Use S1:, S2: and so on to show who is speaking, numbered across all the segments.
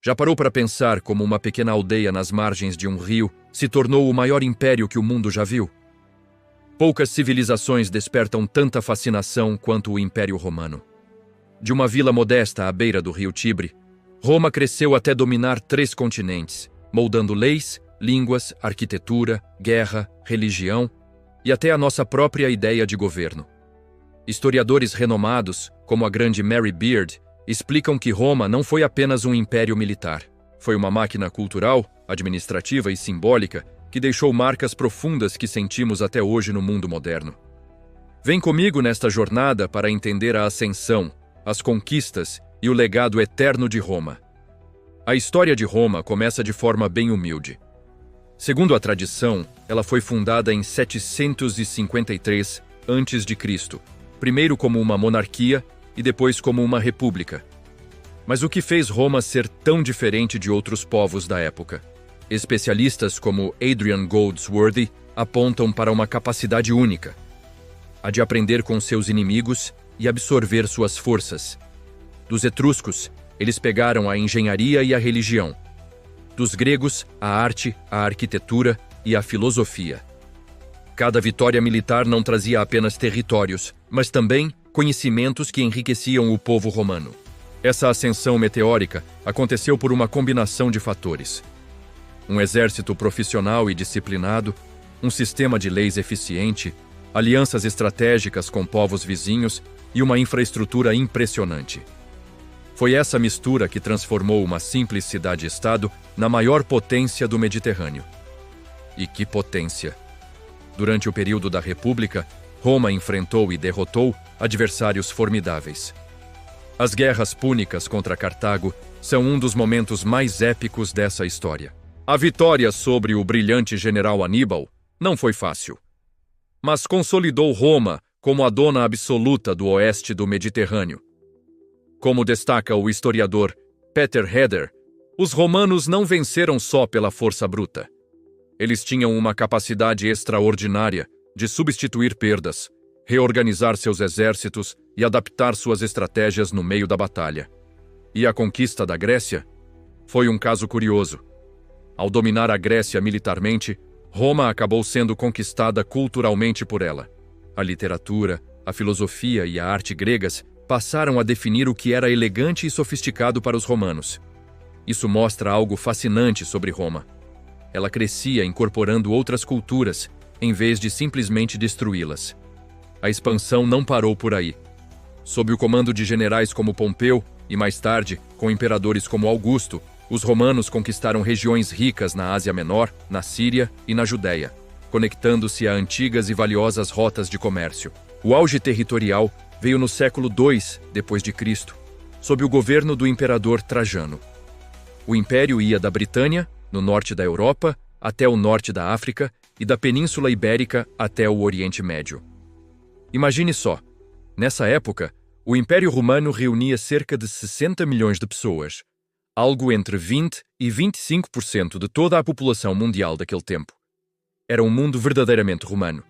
S1: Já parou para pensar como uma pequena aldeia nas margens de um rio se tornou o maior império que o mundo já viu? Poucas civilizações despertam tanta fascinação quanto o Império Romano. De uma vila modesta à beira do rio Tibre, Roma cresceu até dominar 3 continentes, moldando leis, línguas, arquitetura, guerra, religião e até a nossa própria ideia de governo. Historiadores renomados, como a grande Mary Beard, explicam que Roma não foi apenas um império militar. Foi uma máquina cultural, administrativa e simbólica que deixou marcas profundas que sentimos até hoje no mundo moderno. Vem comigo nesta jornada para entender a ascensão, as conquistas e o legado eterno de Roma. A história de Roma começa de forma bem humilde. Segundo a tradição, ela foi fundada em 753 a.C., primeiro como uma monarquia e depois como uma república. Mas o que fez Roma ser tão diferente de outros povos da época? Especialistas como Adrian Goldsworthy apontam para uma capacidade única: a de aprender com seus inimigos e absorver suas forças. Dos etruscos, eles pegaram a engenharia e a religião. Dos gregos, a arte, a arquitetura e a filosofia. Cada vitória militar não trazia apenas territórios, mas também conhecimentos que enriqueciam o povo romano. Essa ascensão meteórica aconteceu por uma combinação de fatores: um exército profissional e disciplinado, um sistema de leis eficiente, alianças estratégicas com povos vizinhos e uma infraestrutura impressionante. Foi essa mistura que transformou uma simples cidade-estado na maior potência do Mediterrâneo. E que potência! Durante o período da República, Roma enfrentou e derrotou adversários formidáveis. As guerras púnicas contra Cartago são um dos momentos mais épicos dessa história. A vitória sobre o brilhante general Aníbal não foi fácil, mas consolidou Roma como a dona absoluta do oeste do Mediterrâneo. Como destaca o historiador Peter Heder, os romanos não venceram só pela força bruta. Eles tinham uma capacidade extraordinária de substituir perdas, reorganizar seus exércitos e adaptar suas estratégias no meio da batalha. E a conquista da Grécia foi um caso curioso. Ao dominar a Grécia militarmente, Roma acabou sendo conquistada culturalmente por ela. A literatura, a filosofia e a arte gregas passaram a definir o que era elegante e sofisticado para os romanos. Isso mostra algo fascinante sobre Roma. Ela crescia incorporando outras culturas, em vez de simplesmente destruí-las. A expansão não parou por aí. Sob o comando de generais como Pompeu e, mais tarde, com imperadores como Augusto, os romanos conquistaram regiões ricas na Ásia Menor, na Síria e na Judéia, conectando-se a antigas e valiosas rotas de comércio. O auge territorial veio no século II d.C., sob o governo do imperador Trajano. O império ia da Britânia, no norte da Europa, até o norte da África e da Península Ibérica até o Oriente Médio. Imagine só, nessa época, o Império Romano reunia cerca de 60 milhões de pessoas, algo entre 20% e 25% de toda a população mundial daquele tempo. Era um mundo verdadeiramente romano.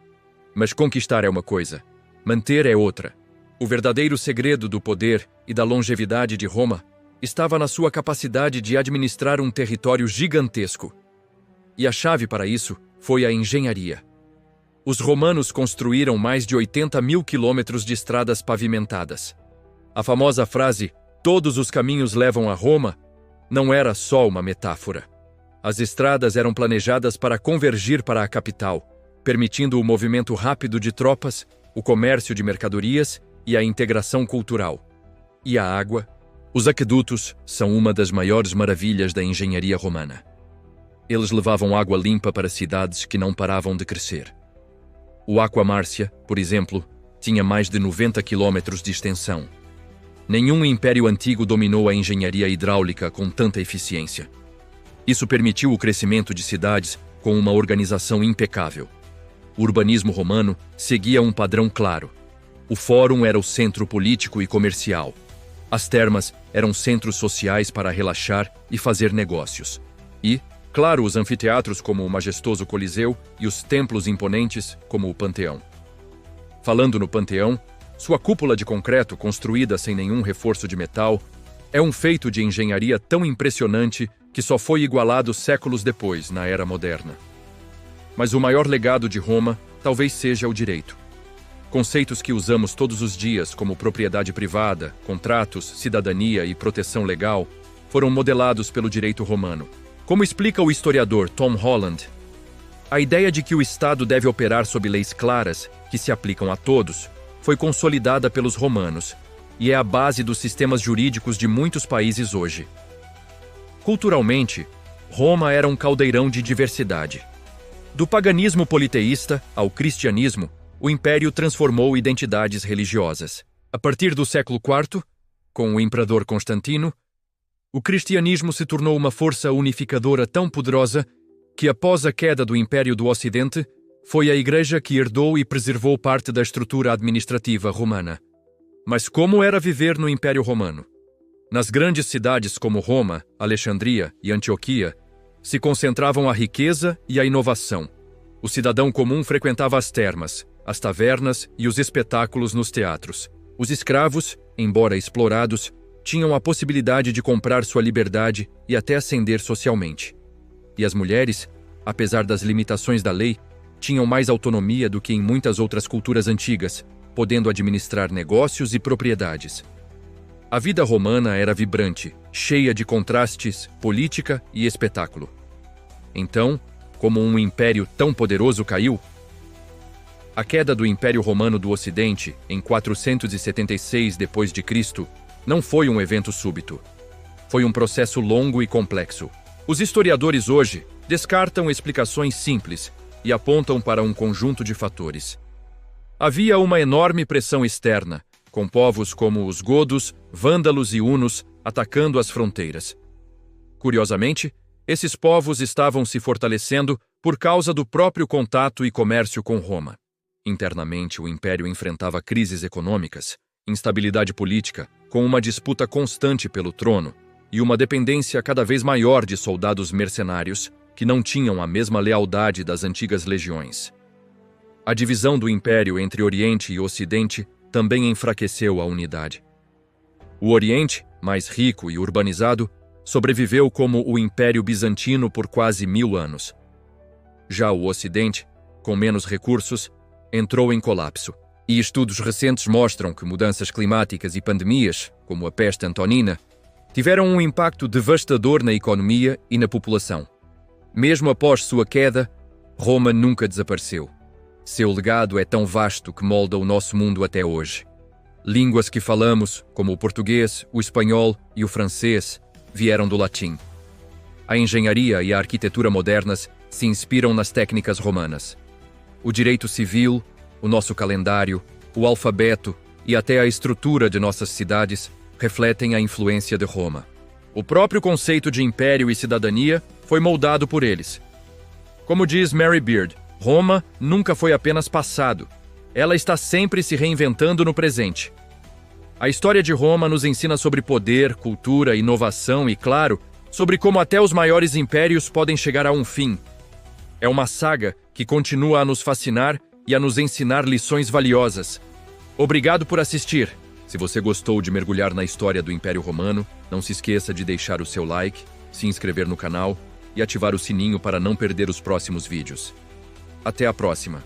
S1: Mas conquistar é uma coisa, manter é outra. O verdadeiro segredo do poder e da longevidade de Roma estava na sua capacidade de administrar um território gigantesco. E a chave para isso foi a engenharia. Os romanos construíram mais de 80 mil quilômetros de estradas pavimentadas. A famosa frase "todos os caminhos levam a Roma" não era só uma metáfora. As estradas eram planejadas para convergir para a capital, permitindo o movimento rápido de tropas, o comércio de mercadorias e a integração cultural. E a água? Os aquedutos são uma das maiores maravilhas da engenharia romana. Eles levavam água limpa para cidades que não paravam de crescer. O Aqua Marcia, por exemplo, tinha mais de 90 quilômetros de extensão. Nenhum império antigo dominou a engenharia hidráulica com tanta eficiência. Isso permitiu o crescimento de cidades com uma organização impecável. O urbanismo romano seguia um padrão claro. O fórum era o centro político e comercial. As termas eram centros sociais para relaxar e fazer negócios. E, claro, os anfiteatros como o majestoso Coliseu e os templos imponentes como o Panteão. Falando no Panteão, sua cúpula de concreto construída sem nenhum reforço de metal É um feito de engenharia tão impressionante que só foi igualado séculos depois, na era moderna. Mas o maior legado de Roma talvez seja o direito. Conceitos que usamos todos os dias, como propriedade privada, contratos, cidadania e proteção legal, foram modelados pelo direito romano. Como explica o historiador Tom Holland, a ideia de que o Estado deve operar sob leis claras, que se aplicam a todos, foi consolidada pelos romanos e é a base dos sistemas jurídicos de muitos países hoje. Culturalmente, Roma era um caldeirão de diversidade. Do paganismo politeísta ao cristianismo, o Império transformou identidades religiosas. A partir do século IV, com o imperador Constantino, o cristianismo se tornou uma força unificadora tão poderosa que, após a queda do Império do Ocidente, foi a Igreja que herdou e preservou parte da estrutura administrativa romana. Mas como era viver no Império Romano? Nas grandes cidades como Roma, Alexandria e Antioquia, se concentravam a riqueza e a inovação. O cidadão comum frequentava as termas, as tavernas e os espetáculos nos teatros. Os escravos, embora explorados, tinham a possibilidade de comprar sua liberdade e até ascender socialmente. E as mulheres, apesar das limitações da lei, tinham mais autonomia do que em muitas outras culturas antigas, podendo administrar negócios e propriedades. A vida romana era vibrante, cheia de contrastes, política e espetáculo. Então, como um império tão poderoso caiu? A queda do Império Romano do Ocidente, em 476 d.C., não foi um evento súbito. Foi um processo longo e complexo. Os historiadores hoje descartam explicações simples e apontam para um conjunto de fatores. Havia uma enorme pressão externa, com povos como os godos, vândalos e hunos atacando as fronteiras. Curiosamente, esses povos estavam se fortalecendo por causa do próprio contato e comércio com Roma. Internamente, o Império enfrentava crises econômicas, instabilidade política, com uma disputa constante pelo trono e uma dependência cada vez maior de soldados mercenários que não tinham a mesma lealdade das antigas legiões. A divisão do Império entre Oriente e Ocidente também enfraqueceu a unidade. O Oriente, mais rico e urbanizado, sobreviveu como o Império Bizantino por quase 1000 anos. Já o Ocidente, com menos recursos, entrou em colapso. E estudos recentes mostram que mudanças climáticas e pandemias, como a peste antonina, tiveram um impacto devastador na economia e na população. Mesmo após sua queda, Roma nunca desapareceu. Seu legado é tão vasto que molda o nosso mundo até hoje. Línguas que falamos, como o português, o espanhol e o francês, vieram do latim. A engenharia e a arquitetura modernas se inspiram nas técnicas romanas. O direito civil, o nosso calendário, o alfabeto e até a estrutura de nossas cidades refletem a influência de Roma. O próprio conceito de império e cidadania foi moldado por eles. Como diz Mary Beard, Roma nunca foi apenas passado. Ela está sempre se reinventando no presente. A história de Roma nos ensina sobre poder, cultura, inovação e, claro, sobre como até os maiores impérios podem chegar a um fim. É uma saga que continua a nos fascinar e a nos ensinar lições valiosas. Obrigado por assistir. Se você gostou de mergulhar na história do Império Romano, não se esqueça de deixar o seu like, se inscrever no canal e ativar o sininho para não perder os próximos vídeos. Até a próxima!